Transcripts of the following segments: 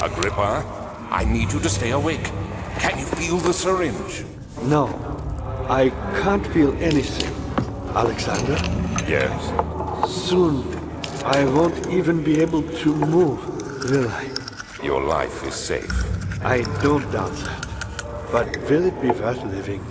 Agrippa. I need you to stay awake. Can you feel the syringe? No, I can't feel anything. Alexander, Yes. soon I won't even be able to move, will I? Your life is safe. I don't doubt that. But will it be worth living?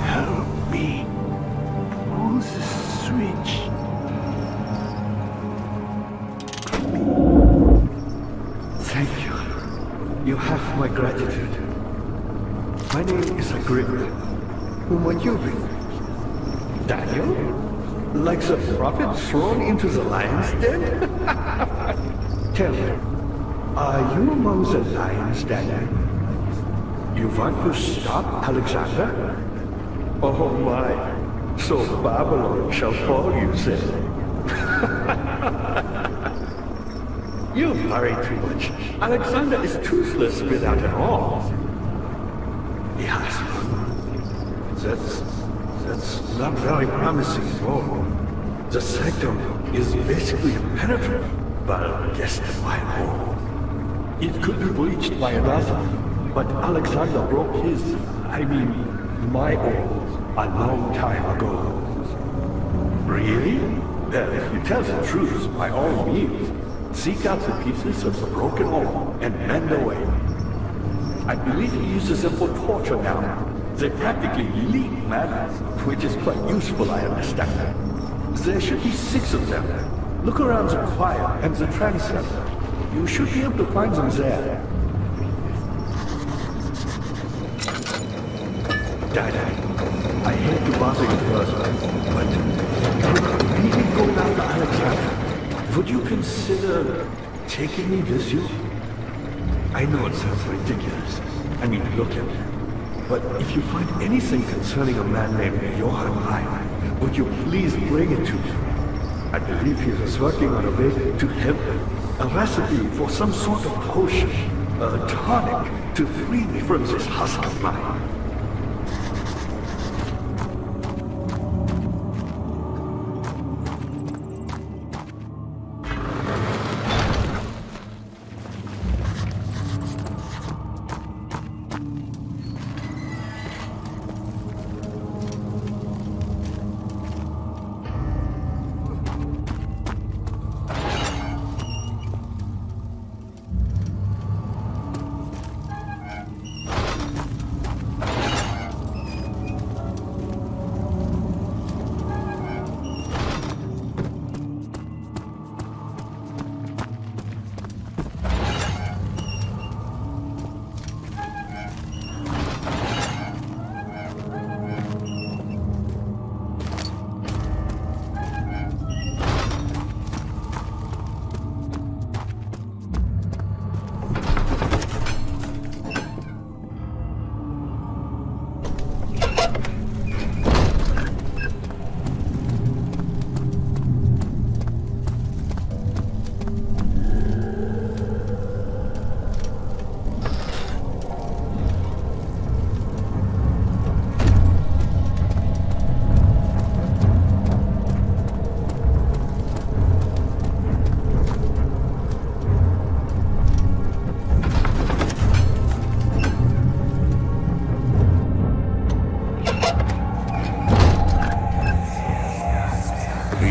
Help me. Who's the switch? Thank you. You have my gratitude. My name is Agrippa. Whom are you with? Daniel? Like the prophet thrown into the lion's den? Tell me, are you among the lions, Daniel? You want to stop Alexander? Oh my, so Babylon shall fall, you say. You worry too much. Alexander is toothless without an arm. Yes, that's not very promising at all. The sanctum is basically impenetrable, but guessed by all. It could be breached by another, but Alexander broke my own, a long time ago. Really? Well, if you tell the truth, by all means, seek out the pieces of the broken arm and mend away. I believe he uses them for torture now. They practically leak matter, which is quite useful, I understand. There should be 6 of them. Look around the choir and the transept. You should be able to find them there. Dad, I hate to bother you further, but if you're really going after Alexander, would you consider taking me with you? I know it sounds ridiculous. I mean, look at me. But if you find anything concerning a man named Johann Rein, would you please bring it to me? I believe he was working on a way to heaven, a recipe for some sort of potion, a tonic to free me from this husk of mine.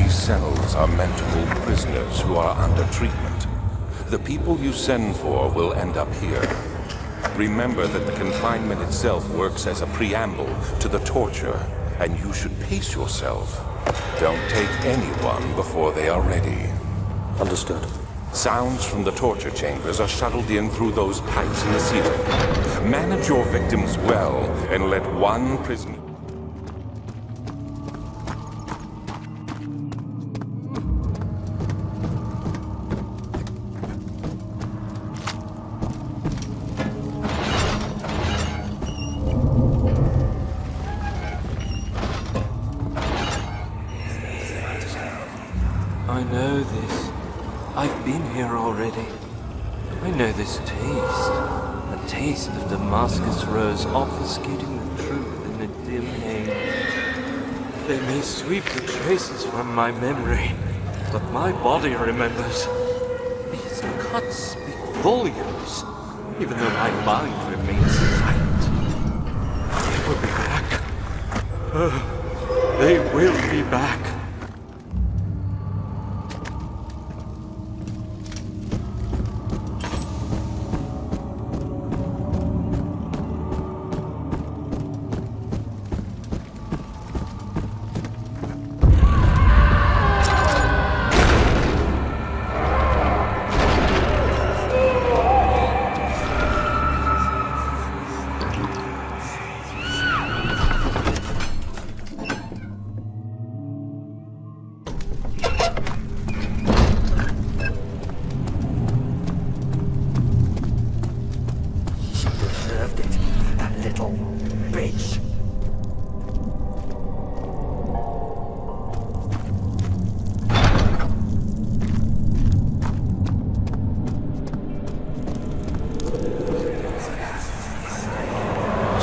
Cells are meant to hold prisoners who are under treatment. The people you send for will end up here. Remember that the confinement itself works as a preamble to the torture, and you should pace yourself. Don't take anyone before they are ready. Understood. Sounds from the torture chambers are shuttled in through those pipes in the ceiling. Manage your victims well, and let one prisoner... I know this. I've been here already. I know this taste. A taste east of Damascus rose, obfuscating the truth in a dim haze. They may sweep the traces from my memory, but my body remembers. These cuts speak volumes, even though my mind remains silent. They will be back. They will be back.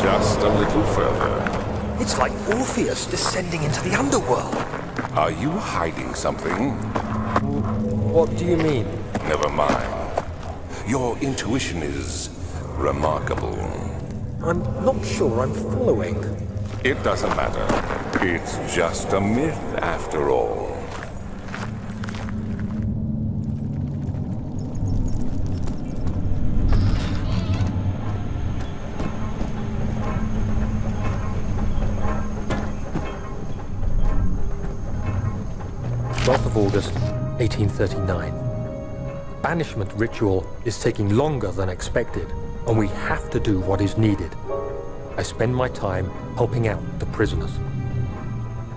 Just a little further. It's like Orpheus descending into the underworld. Are you hiding something? What do you mean? Never mind. Your intuition is remarkable. I'm not sure I'm following. It doesn't matter. It's just a myth after all. August 1839. The banishment ritual is taking longer than expected, and we have to do what is needed. I spend my time helping out the prisoners.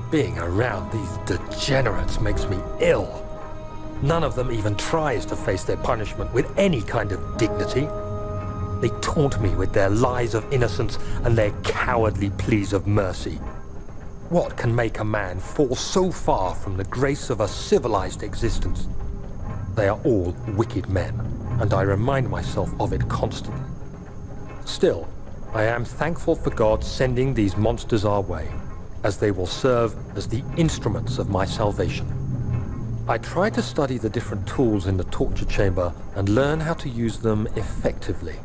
Being around these degenerates makes me ill. None of them even tries to face their punishment with any kind of dignity. They taunt me with their lies of innocence and their cowardly pleas of mercy. What can make a man fall so far from the grace of a civilized existence? They are all wicked men, and I remind myself of it constantly. Still, I am thankful for God sending these monsters our way, as they will serve as the instruments of my salvation. I try to study the different tools in the torture chamber and learn how to use them effectively.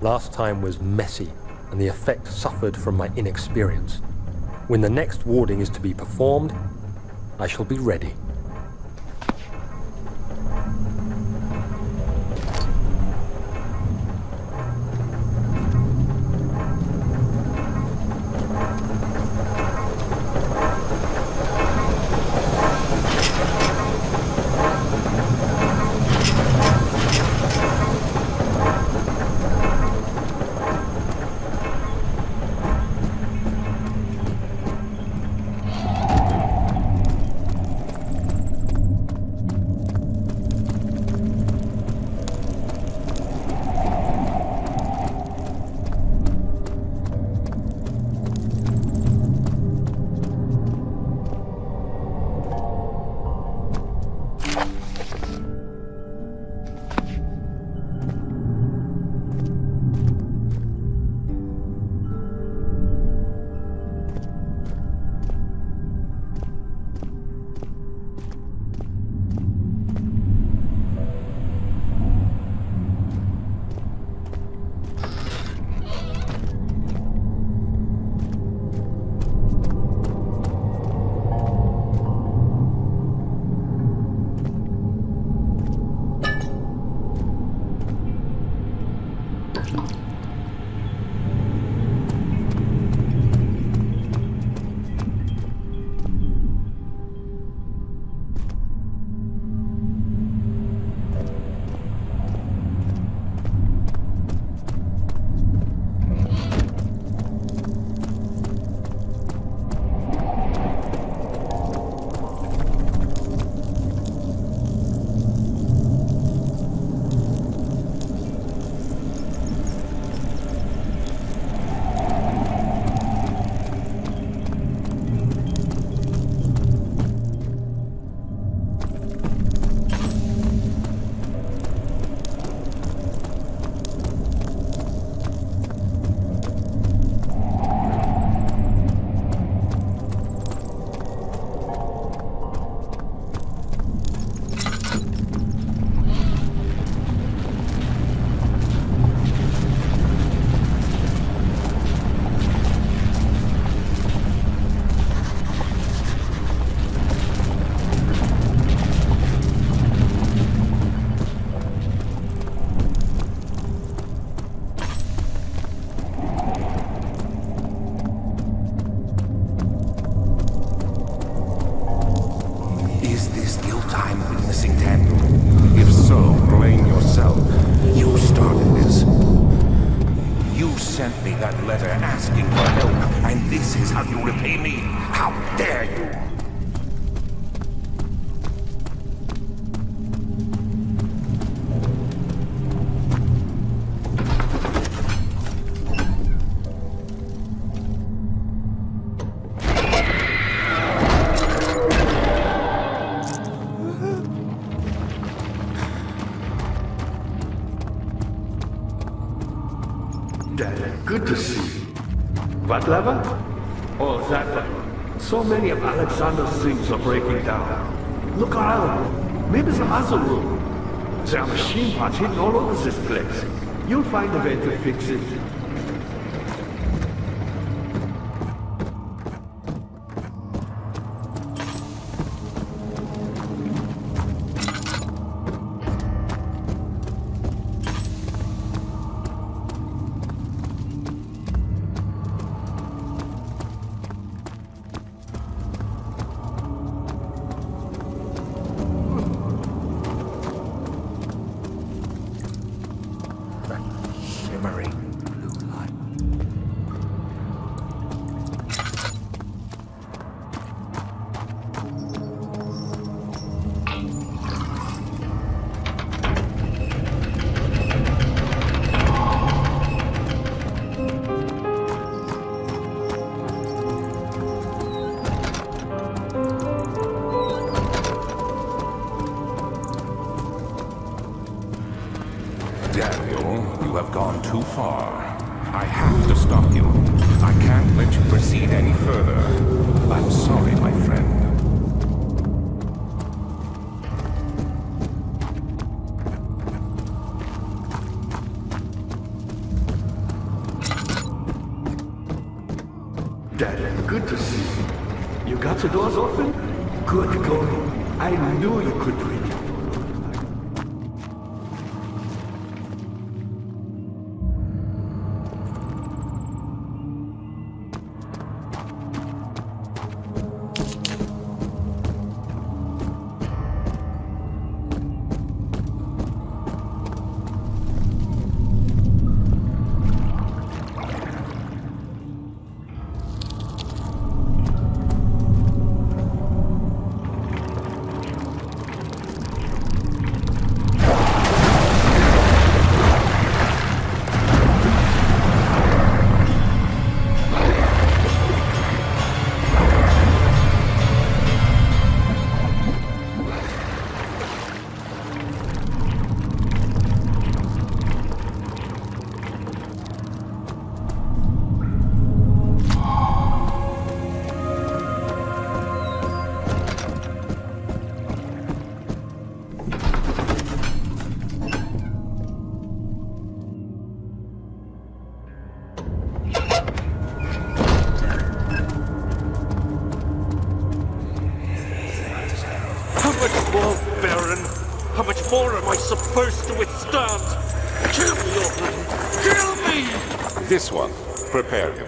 Last time was messy, and the effect suffered from my inexperience. When the next warding is to be performed, I shall be ready. sent me that letter asking for help, and this is how you repay me? How dare you! Daniel, good to see you. What lever? Oh, that one. So many of Alexander's things are breaking down. Look around. Maybe some other room. There are machine parts hidden all over this place. You'll find a way to fix it. Shimmering blue light. Daniel, you have gone too far. I have to stop you. I can't let you proceed any further. I'm sorry, my friend. Daniel, good to see you. You got the doors open? Good going. I knew you could do it. How much more am I supposed to withstand? Kill me, Orphan! Kill me! This one. Prepare him.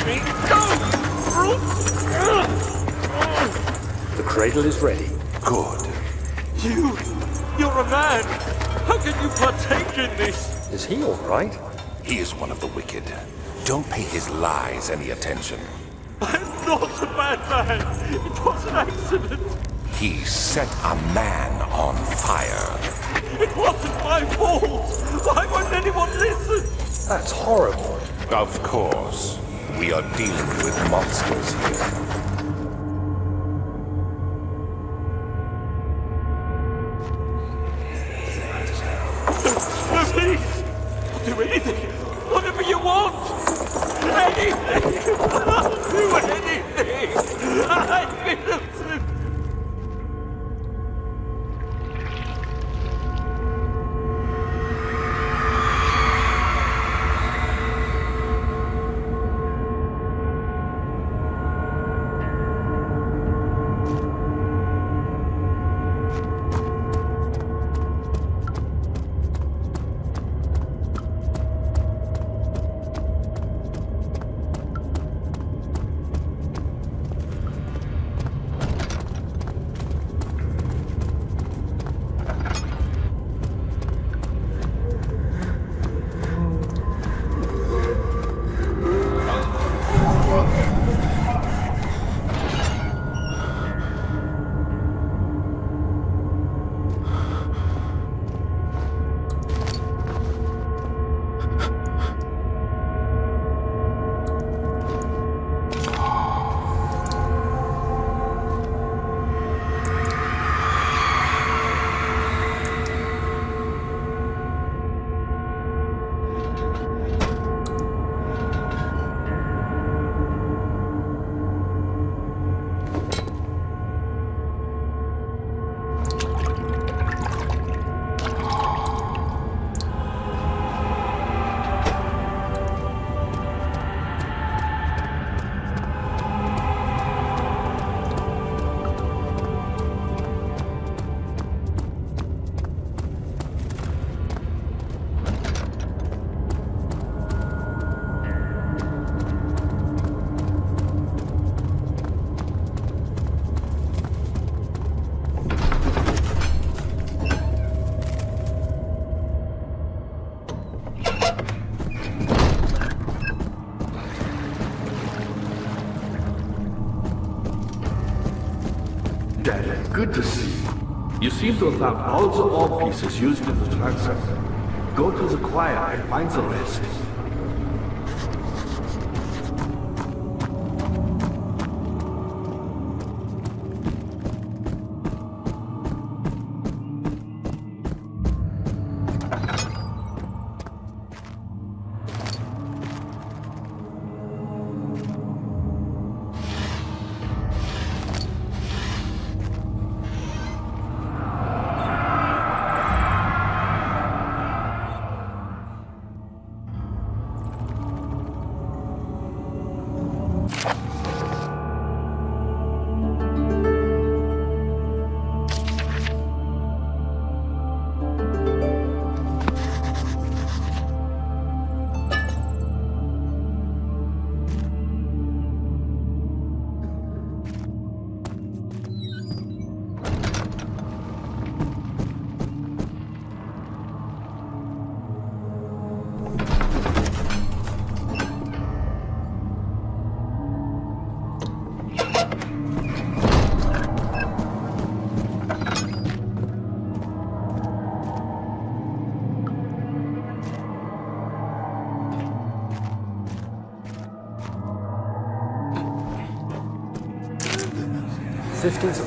me! Go! The cradle is ready. Good. You're a man! How can you partake in this? Is he all right? He is one of the wicked. Don't pay his lies any attention. I'm not a bad man! It was an accident! He set a man on fire. It wasn't my fault! Why won't anyone listen? That's horrible. Of course. We are dealing with monsters here. No, please! I'll do anything! Whatever you want! Anything! I'll do anything! I'm innocent! Dad, good to see you. You seem to have found all the orb pieces used in the transfer. Go to the choir and find the rest.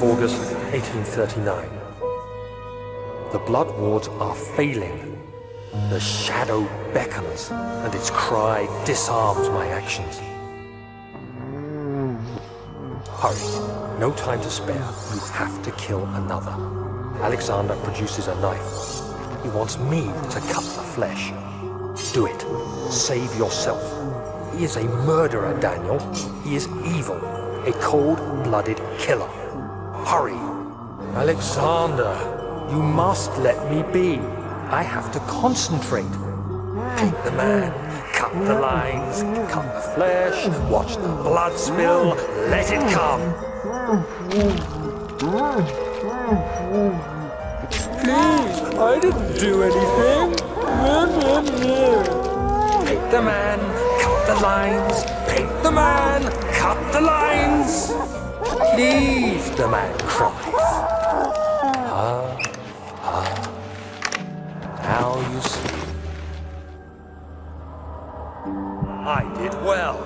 August 1839. The blood wards are failing. The shadow beckons, and its cry disarms my actions. Hurry. No time to spare. You have to kill another. Alexander produces a knife. He wants me to cut the flesh. Do it. Save yourself. He is a murderer, Daniel. He is evil. A cold-blooded killer. Hurry. Alexander, you must let me be. I have to concentrate. Keep the man. cut the lines, cut the flesh, watch the blood spill, let it come. Please, I didn't do anything. Paint the man, cut the lines. Paint the man, cut the lines. Please, the man cries. Now you see. I did well.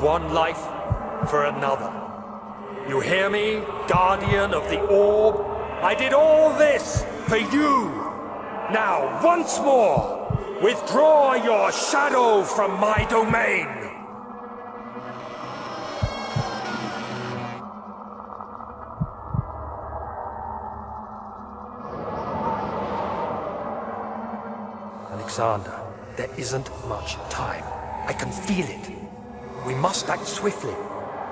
One life for another. You hear me, guardian of the orb? I did all this for you. Now, once more, withdraw your shadow from my domain. Alexander, there isn't much time. I can feel it. We must act swiftly.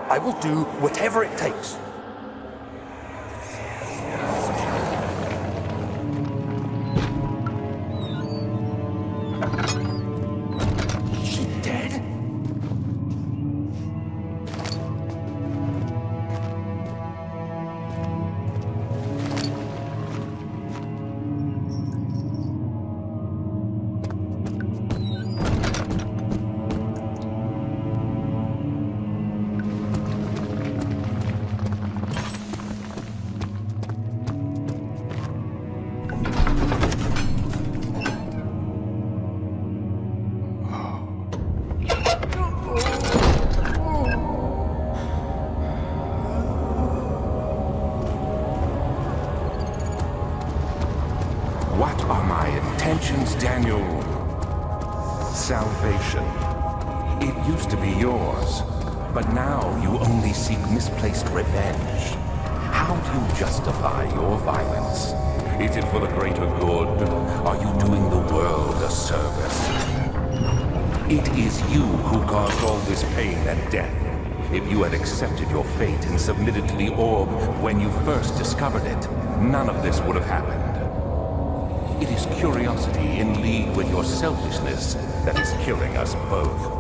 I will do whatever it takes. Is she dead? What are my intentions, Daniel? Salvation. It used to be yours, but now you only seek misplaced revenge. How do you justify your violence? Is it for the greater good? Are you doing the world a service? It is you who caused all this pain and death. If you had accepted your fate and submitted to the orb when you first discovered it, none of this would have happened. It is curiosity in league with your selfishness that is killing us both.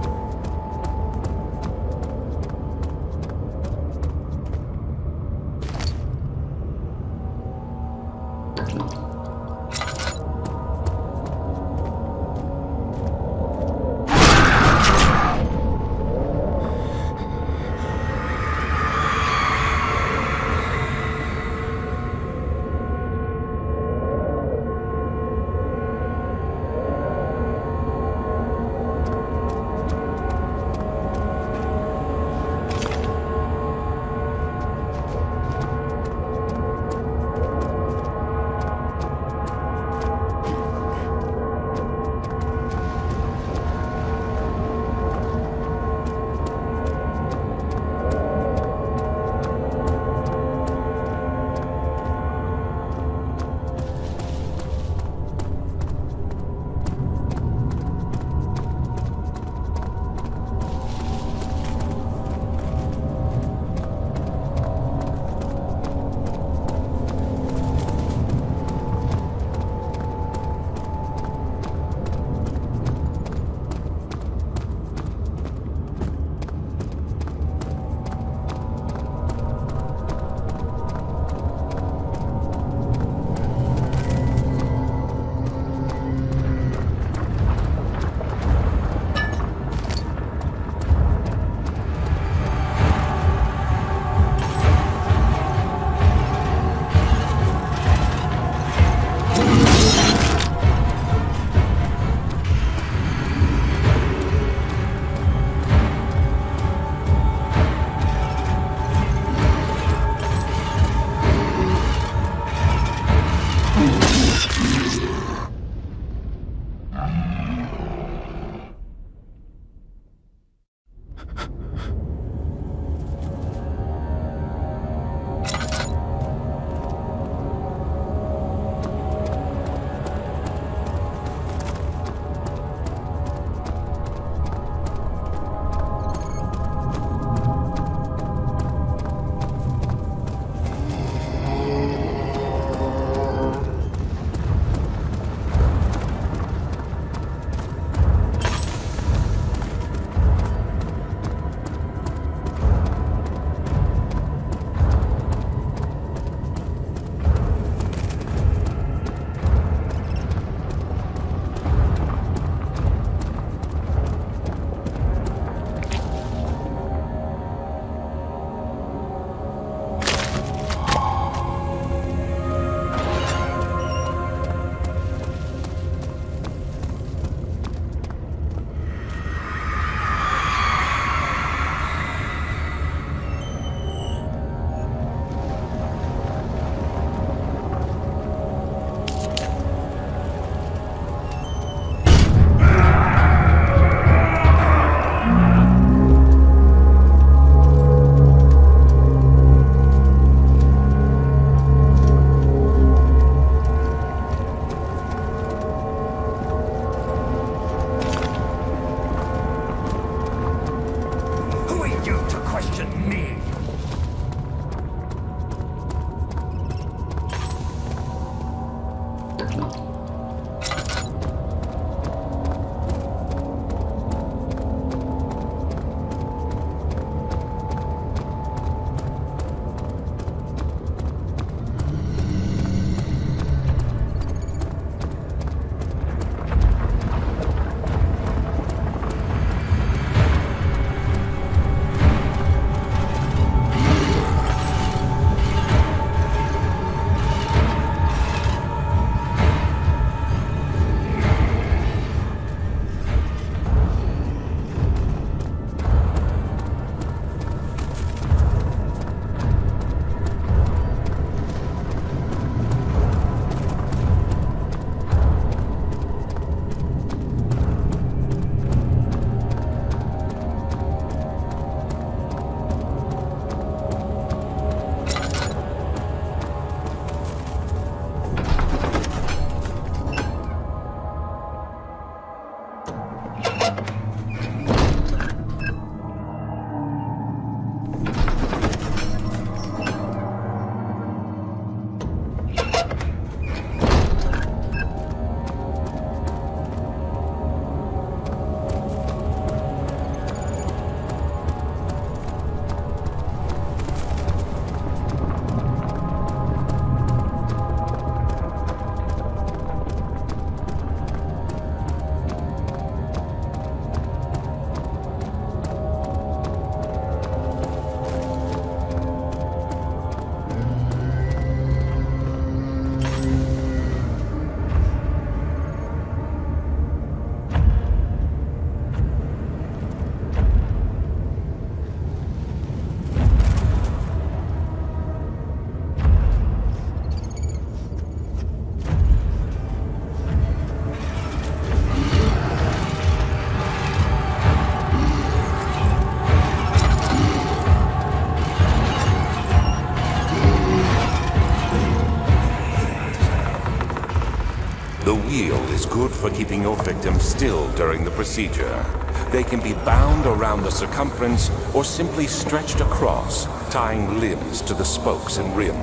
wheel is good for keeping your victim still during the procedure. They can be bound around the circumference or simply stretched across, tying limbs to the spokes and rim.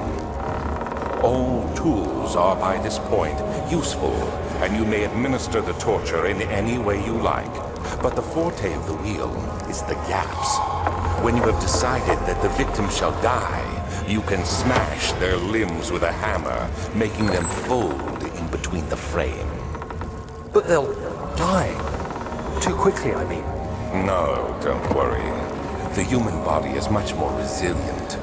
All tools are by this point useful, and you may administer the torture in any way you like. But the forte of the wheel is the gaps. When you have decided that the victim shall die, you can smash their limbs with a hammer, making them fold in between the frame. But they'll die. Too quickly, I mean. No, don't worry. The human body is much more resilient.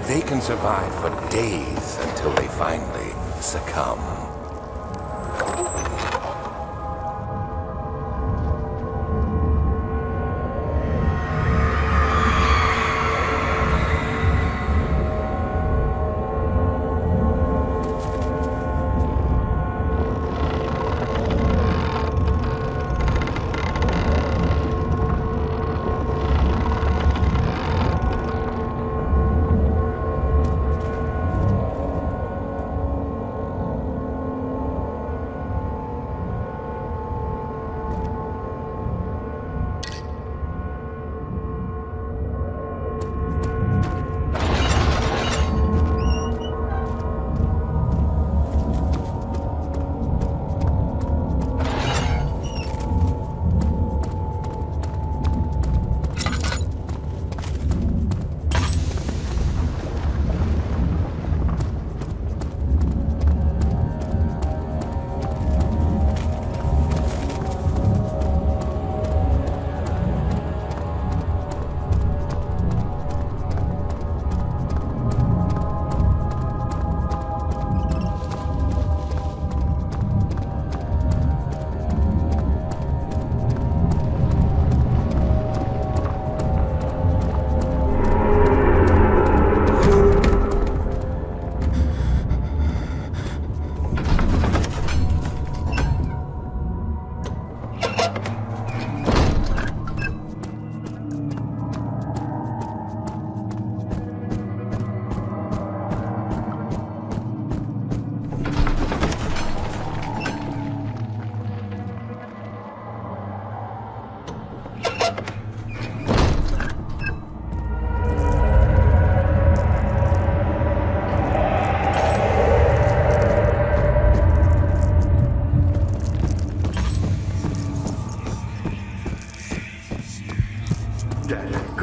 They can survive for days until they finally succumb.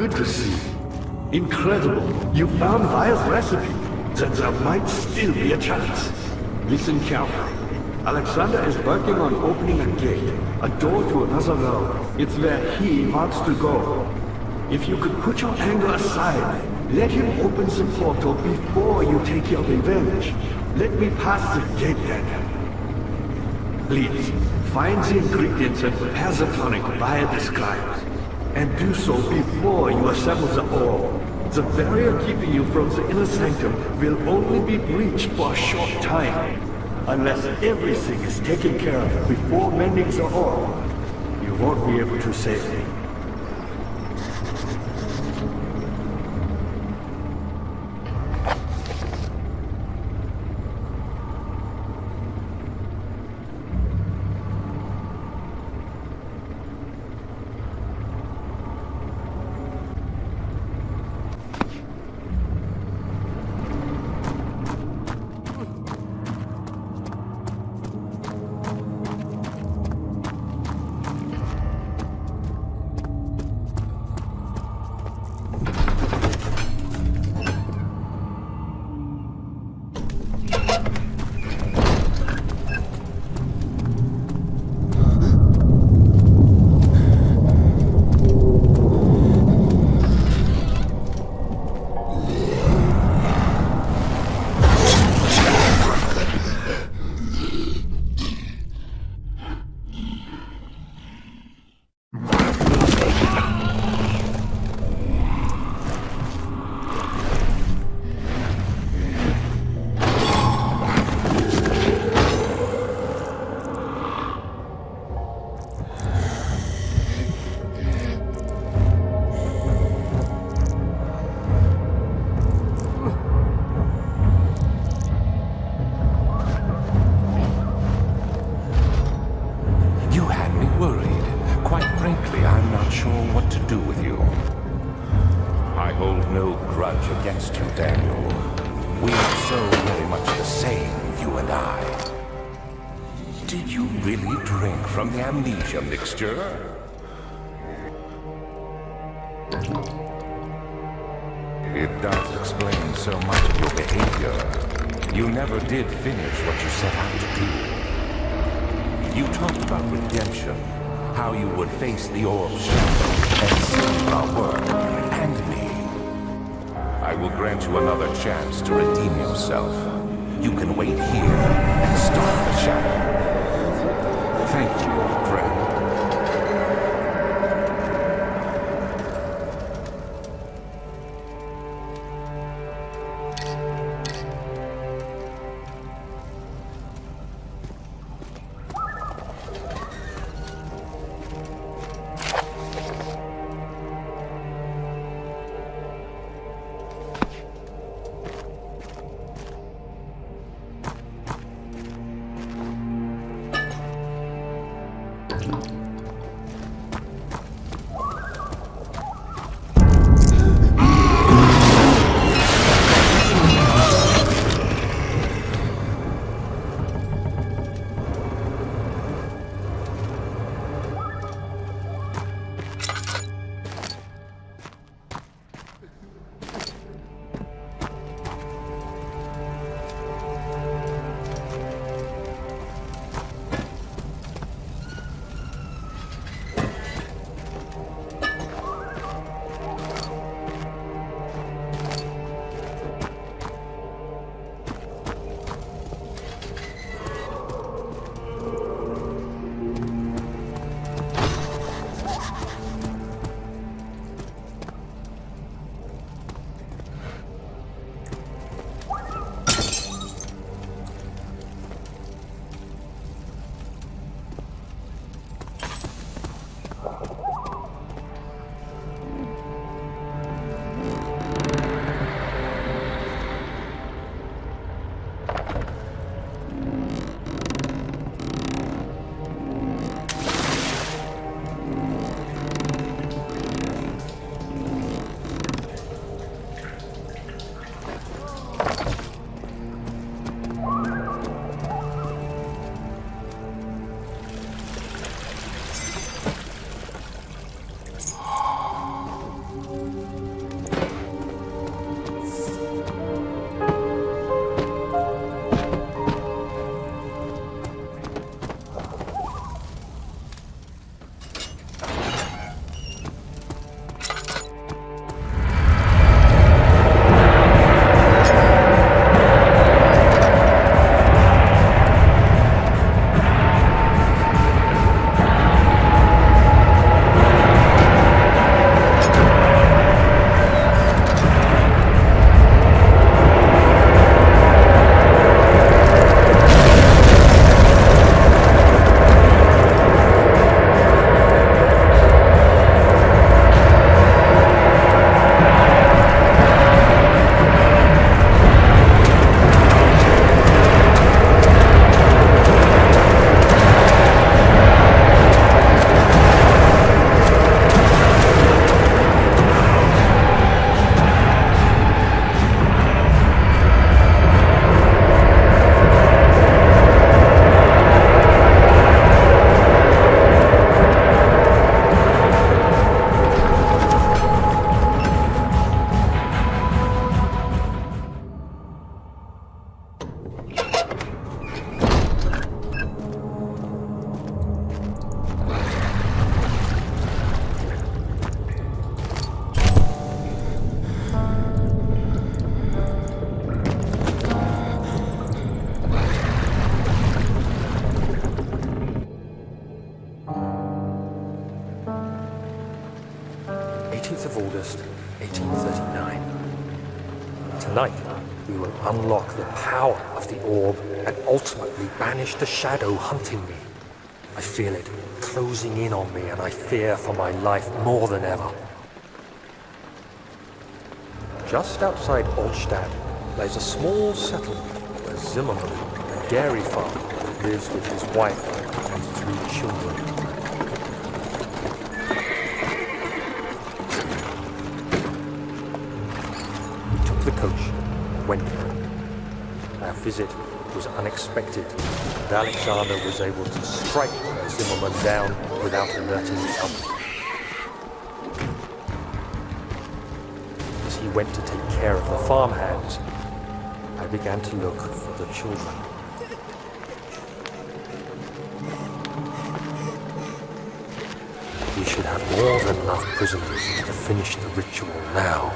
Good to see. Incredible. You found Vire's recipe. There might still be a chance. Listen carefully. Alexander is working on opening a gate, a door to another realm. It's where he wants to go. If you could put your anger aside, let him open the portal before you take your revenge. Let me pass the gate then. Please, find the ingredients and prepare the tonic Vire describes. And do so before you assemble the orb. The barrier keeping you from the inner sanctum will only be breached for a short time. Unless everything is taken care of before mending the orb, you won't be able to save me. no grudge against you, Daniel. We are so very much the same, you and I. Did you really drink from the Amnesia mixture? It does explain so much of your behavior. You never did finish what you set out to do. You talked about redemption, how you would face the orb's shadow and save our world and me. I will grant you another chance to redeem yourself. You can wait here and stop the shadow. Thank you, friend. August 1839. Tonight, we will unlock the power of the orb and ultimately banish the shadow hunting me. I feel it closing in on me, and I fear for my life more than ever. Just outside Olstadt lies a small settlement where Zimmerman, a dairy farmer, lives with his wife and 3 children. the coach and went home. Our visit was unexpected, and Alexander was able to strike Zimmerman down without alerting the others. As he went to take care of the farmhands, I began to look for the children. We should have more than enough prisoners to finish the ritual now.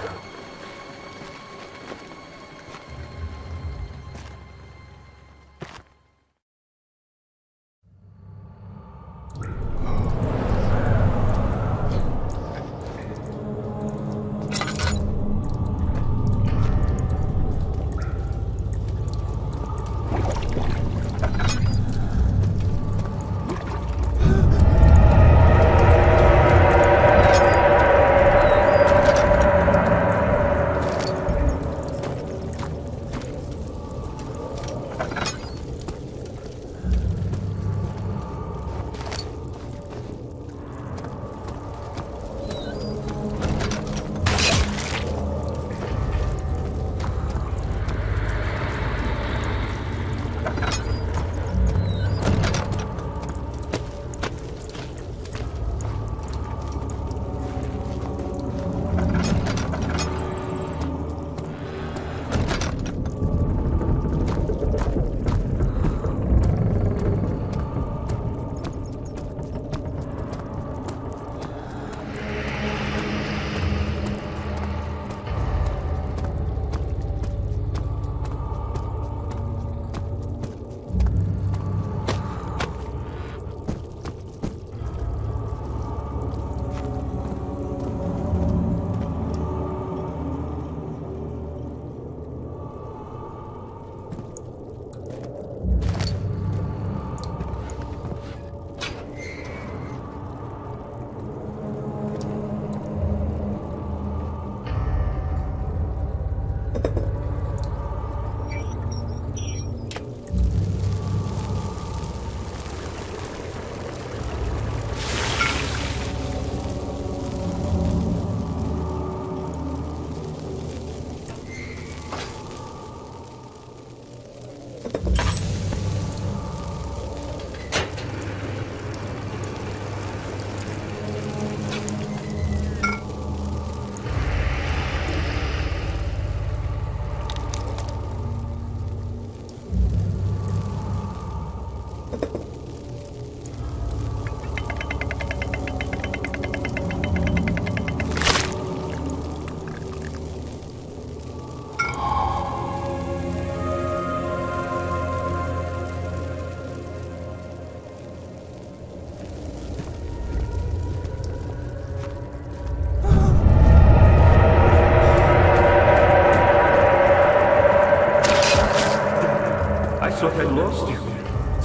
thought I'd lost you.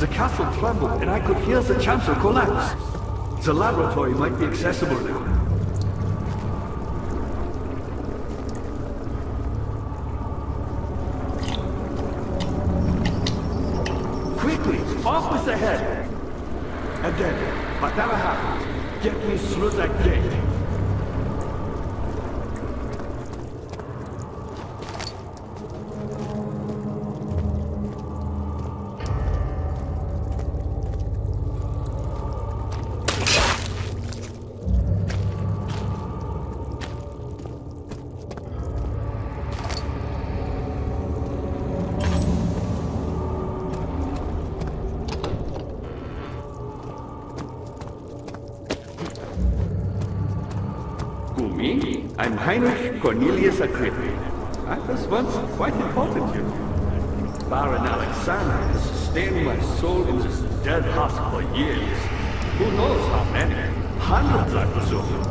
The castle trembled and I could hear the chancel collapse. The laboratory might be accessible now. Quickly, off with the head! And then, whatever happens, get me through that gate. Me? I'm Heinrich Cornelius Agrippa. I was once quite important, you know. Baron Alexander has sustained my soul in this dead husk for years. Who knows how many? Hundreds, I presume.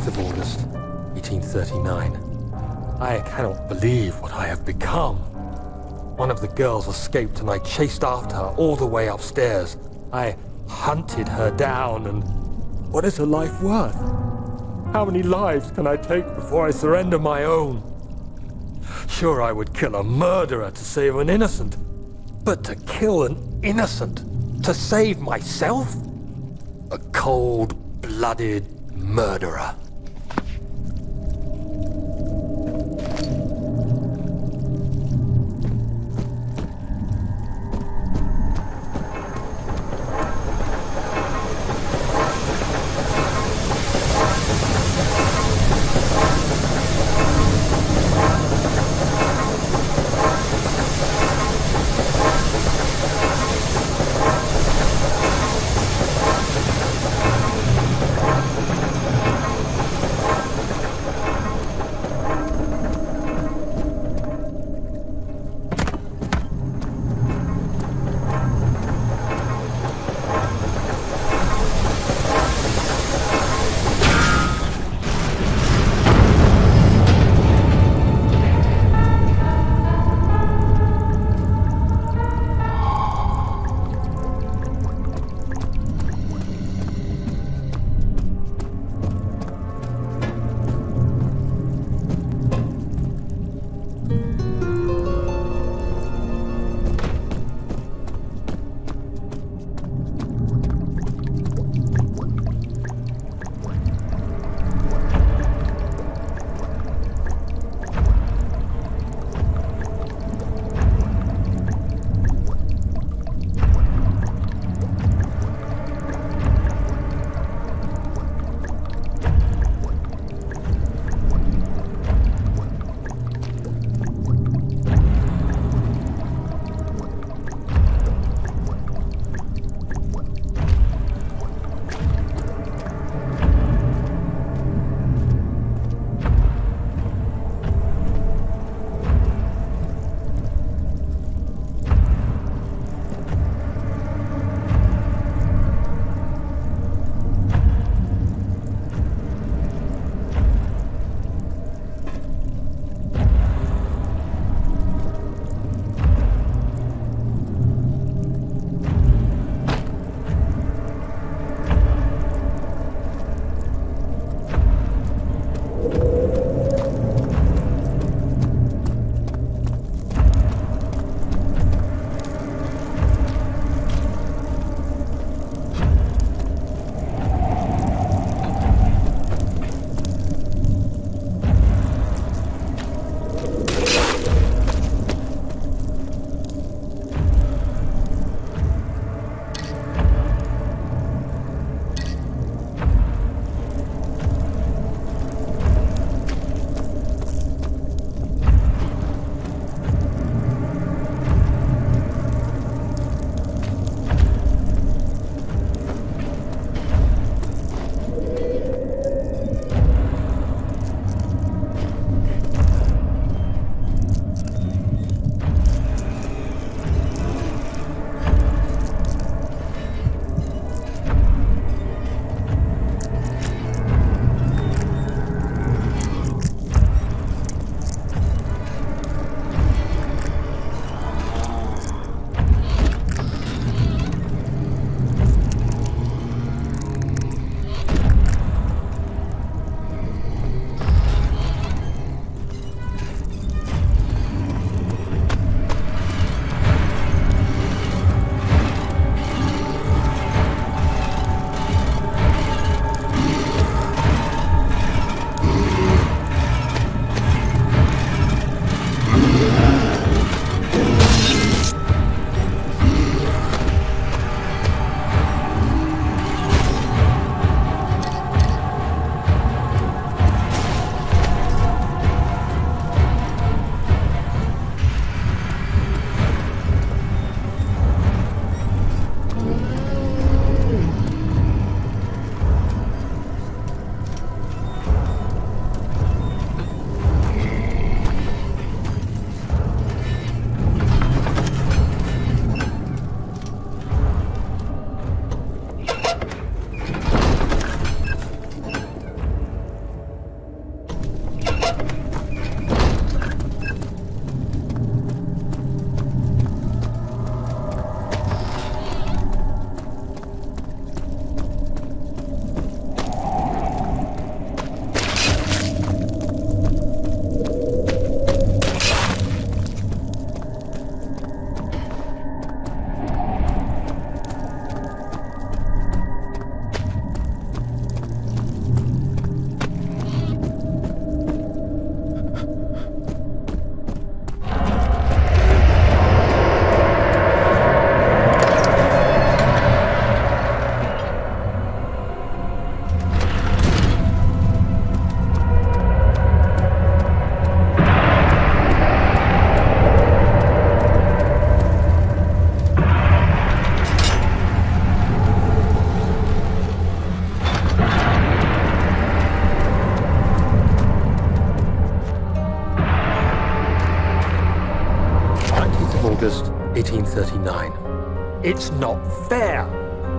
9th of August, 1839. I cannot believe what I have become. One of the girls escaped and I chased after her all the way upstairs. I hunted her down, and what is her life worth? How many lives can I take before I surrender my own? Sure, I would kill a murderer to save an innocent, but to kill an innocent to save myself? A cold-blooded murderer. August 1839. It's not fair.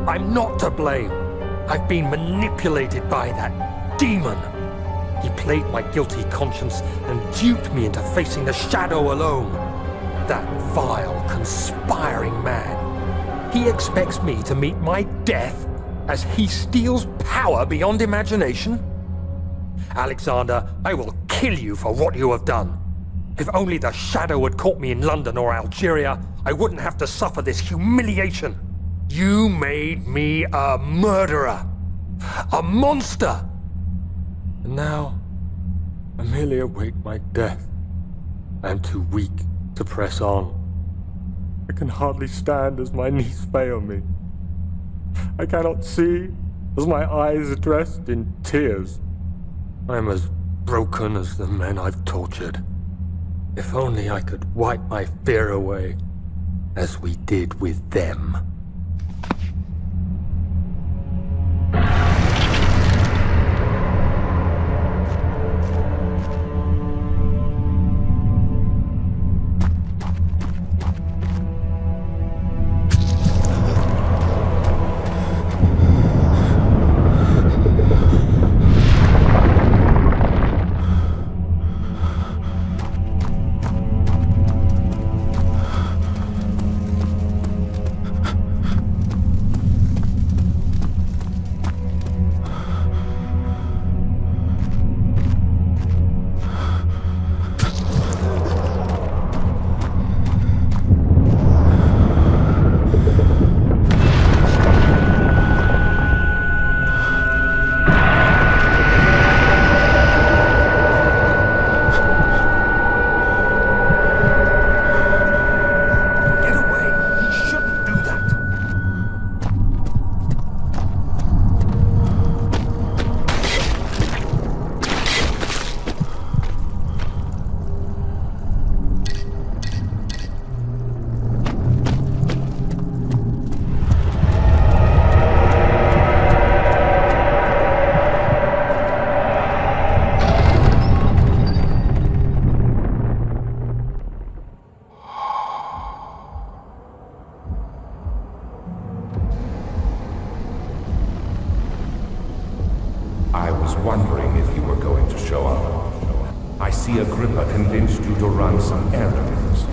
I'm not to blame. I've been manipulated by that demon. He played my guilty conscience and duped me into facing the shadow alone. That vile, conspiring man. He expects me to meet my death as he steals power beyond imagination? Alexander, I will kill you for what you have done. If only the shadow had caught me in London or Algeria, I wouldn't have to suffer this humiliation. You made me a murderer. A monster. And now, I merely await my death. I am too weak to press on. I can hardly stand as my knees fail me. I cannot see as my eyes are dressed in tears. I am as broken as the men I've tortured. If only I could wipe my fear away, as we did with them. I was wondering if you were going to show up. I see Agrippa convinced you to run some errands.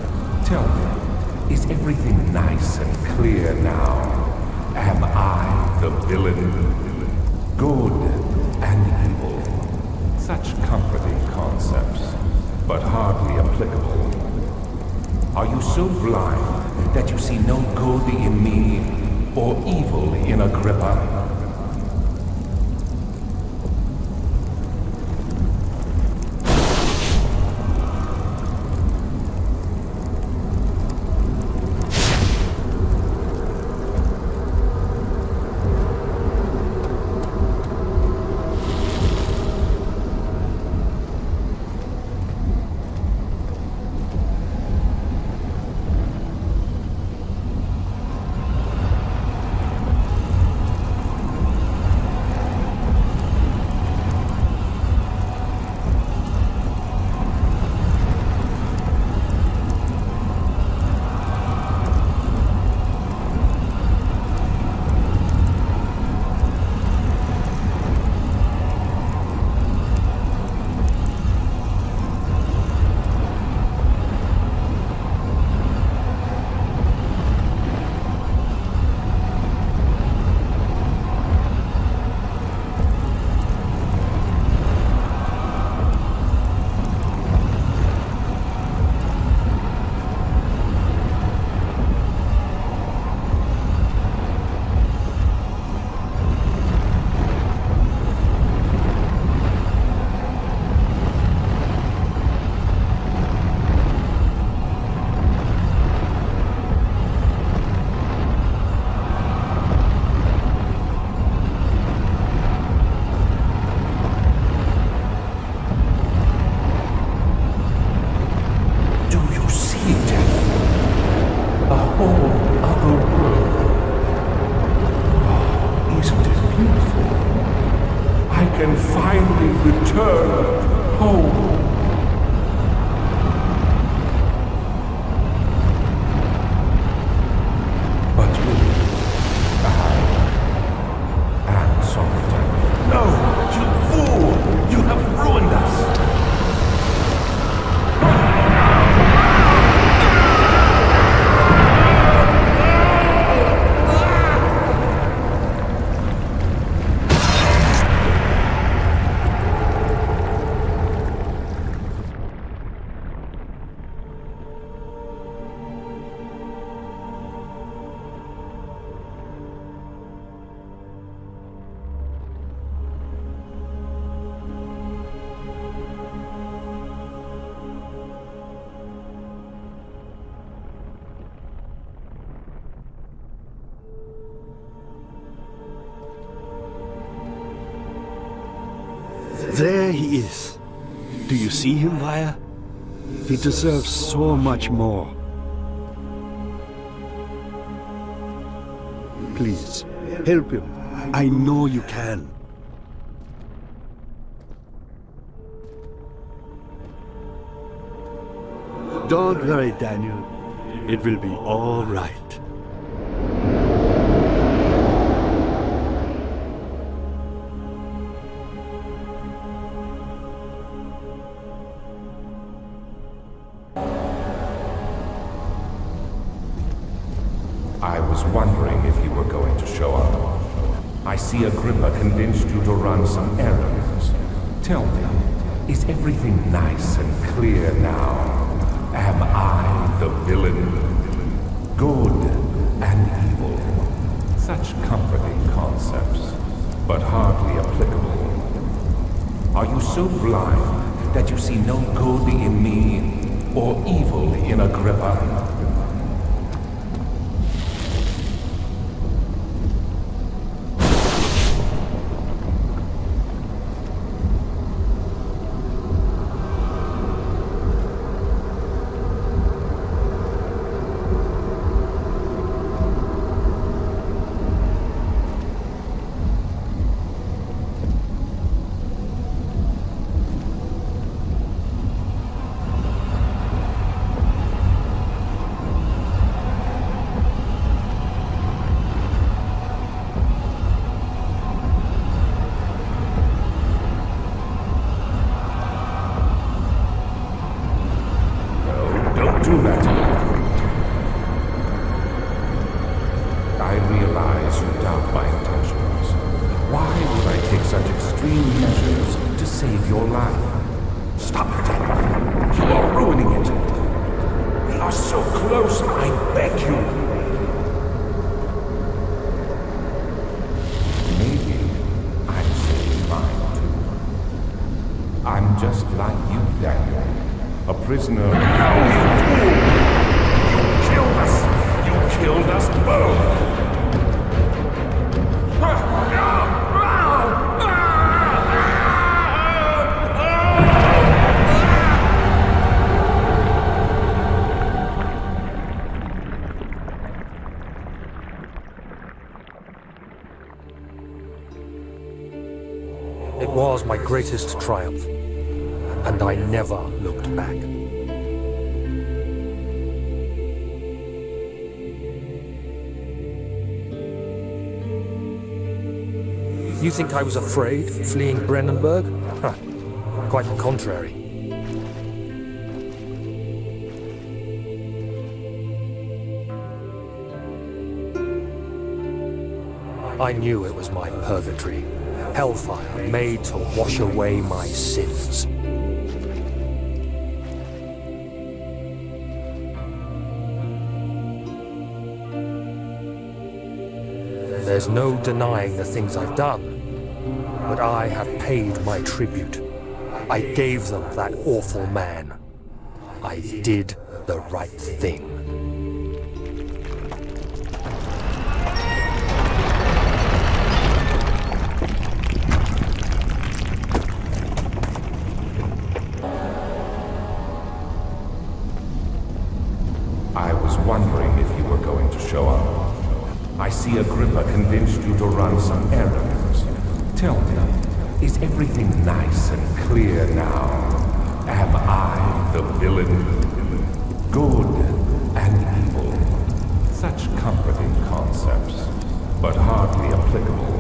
Tell me, is everything nice and clear now? Am I the villain? Good and evil. Such comforting concepts, but hardly applicable. Are you so blind that you see no good in me or evil in Agrippa? Can finally return home. There he is. Do you see him, Vaya? He deserves so much more. Please, help him. I know you can. Don't worry, Daniel. It will be all right. I was wondering if you were going to show up. I see Agrippa convinced you to run some errands. Tell me, is everything nice and clear now? Am I the villain? Good and evil. Such comforting concepts, but hardly applicable. Are you so blind that you see no good in me or evil in Agrippa? Do that. I realize you doubt my intentions. Why would I take such extreme measures to save your life? Stop it, Daniel. You are ruining it. We are so close, I beg you. Maybe I'm saving mine too. I'm just like you, Daniel. A prisoner. No, you fool! You killed us! You killed us both! It was my greatest triumph, and I never looked back. You think I was afraid, fleeing Brennenburg? Huh. Quite the contrary. I knew it was my purgatory, hellfire made to wash away my sins. There's no denying the things I've done, but I have paid my tribute. I gave them that awful man. I did the right thing. I was wondering if you were going to show up. I see Agrippa convinced you to run some errands. Tell me, is everything nice and clear now? Am I the villain? Good and evil. Such comforting concepts, but hardly applicable.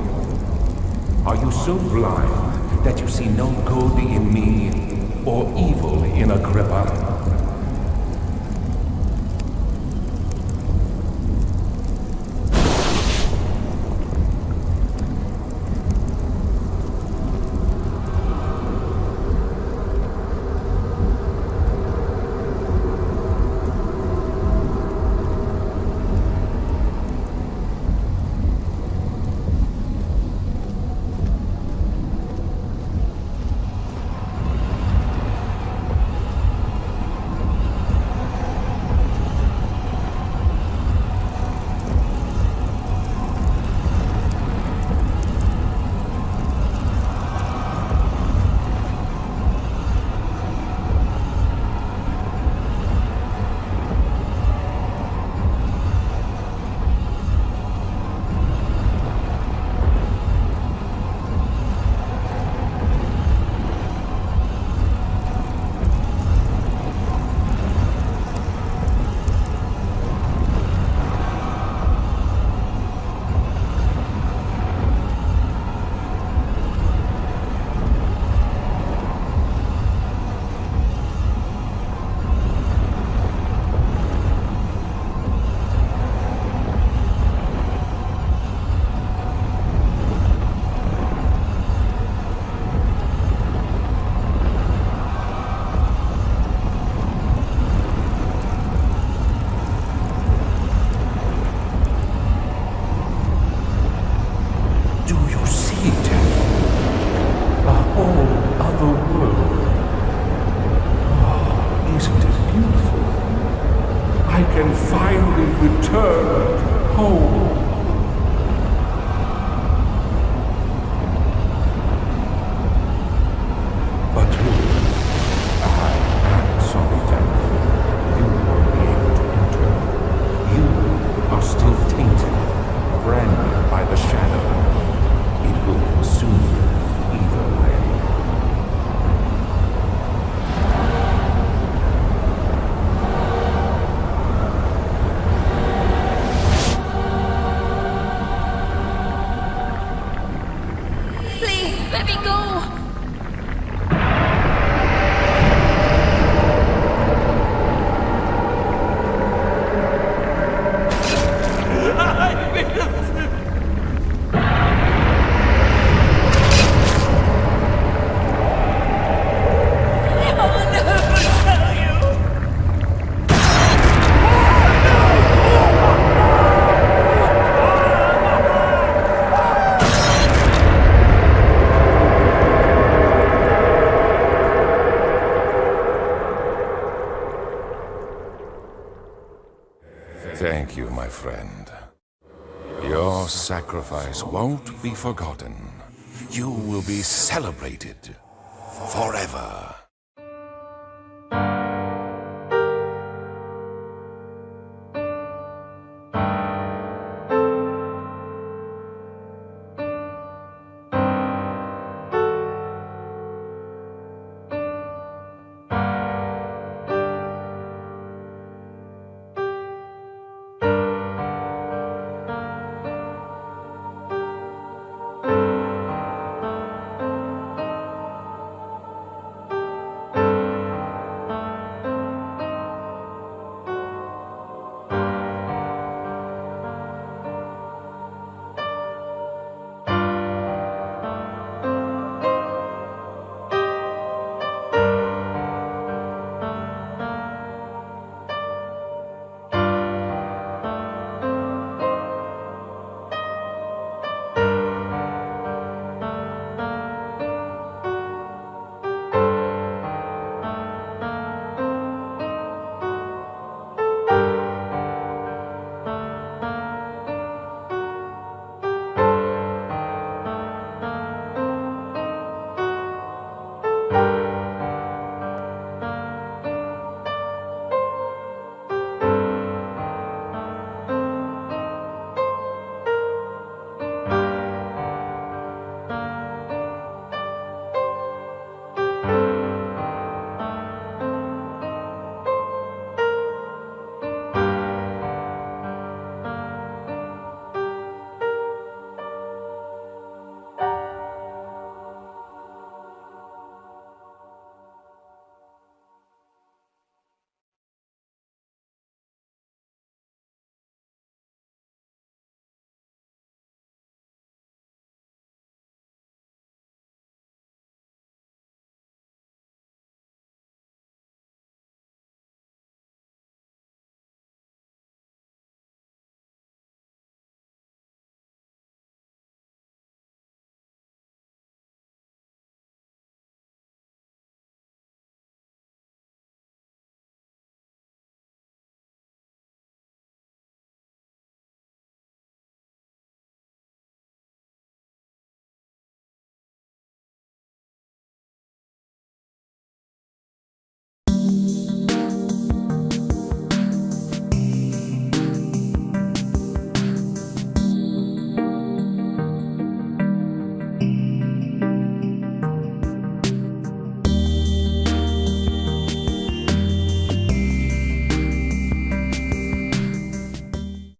Are you so blind that you see no good in me or evil in Agrippa? friend. Your sacrifice won't be forgotten. You will be celebrated forever.